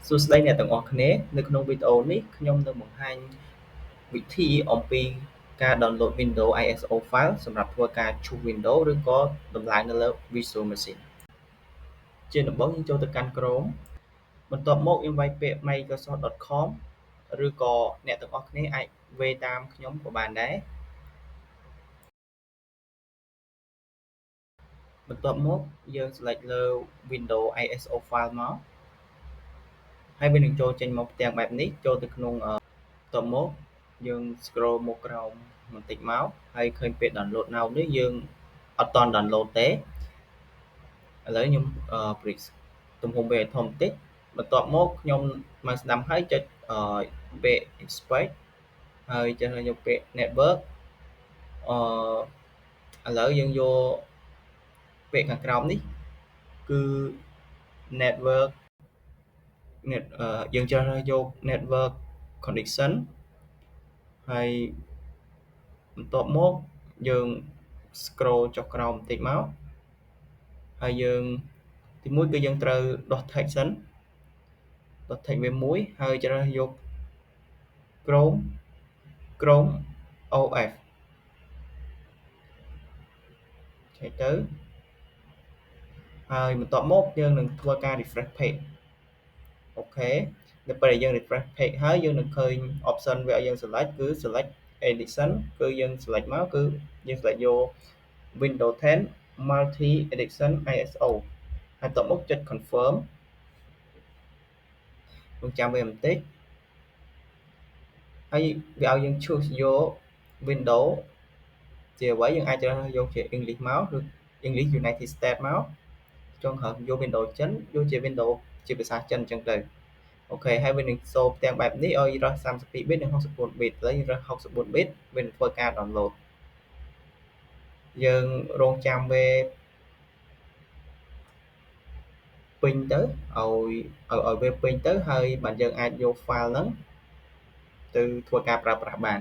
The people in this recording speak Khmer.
សួស្តីអ្នកទាំងអស់គ្នានៅក្នុងវីដេអូនេះខ្ញុំនឹងបង្ហាញវិធីអំពីការ download Windows ISO file សម្រាប់ធ្វើការឈូស Windows ឬក៏ដំឡើងនៅលើ Virtual Machine ជាដំបូងយើងចូលទៅកាន់ Chrome បន្ទាប់មកយើងវាយពាក្យ microsoft.com ឬក៏អ្នកទាំងអស់គ្នាអាចវាយតាមខ្ញុំក៏បានដែរបន្ទាប់មកយើង select លើ Windows ISO file មកហើយវានឹងចូលចេញមកផ្ទាំងបែបនេះចូលទៅក្នុងបន្ទាប់មកយើង scroll មកក្រោមបន្តិចមកហើយឃើញពាក្យ download now នេះយើងអត់តន់ download ទេឥឡូវខ្ញុំព្រីកទំហំវាឲ្យធំបន្តិចបន្ទាប់មកខ្ញុំមកស្ដាំហើយចុចពាក្យ expect ហើយចុចយកពាក្យ network ឥឡូវយើងយកពាក្យខាងក្រោមនេះគឺ network យើងជ្រើសរើសយក network connection ហើយបន្ទាប់មកយើង scroll ចុះក្រោមបន្តិចមកហើយយើងទីមួយគឺយើងត្រូវដោះ text សិនដោះ text វាមួយហើយជ្រើសយក Chrome OS ចែកទៅហើយបន្ទាប់មកយើងនឹងធ្វើការ refresh page អូខេនៅពេលដែលយើង refresh page ហើយយើងនឹងឃើញ option វាឲ្យយើង select គឺ select edition គឺយើង select មកគឺយើង select យក Windows 10 Multi Edition ISO ហើយបន្ទាប់មកចុច confirm រងចាំវាបន្តិចហើយវាឲ្យយើង choose យក Windows ជាអ្វីយើងអាចជ្រើសរើសយកជា English មកឬ English United States មកចុងក្រោយយក Windows ចិនយកជា Windows ជាភាសាចិនអញ្ចឹងទៅអូខេហើយវានឹងសូផ្ទាំងបែបនេះឲ្យរើស32 bit និង64 bit ឥឡូវយើងរើស64 bit វានឹងធ្វើការ download យើងរងចាំវាពេញទៅឲ្យវាពេញទៅហើយបានយើងអាចយក file ហ្នឹងទៅធ្វើការប្រើប្រាស់បាន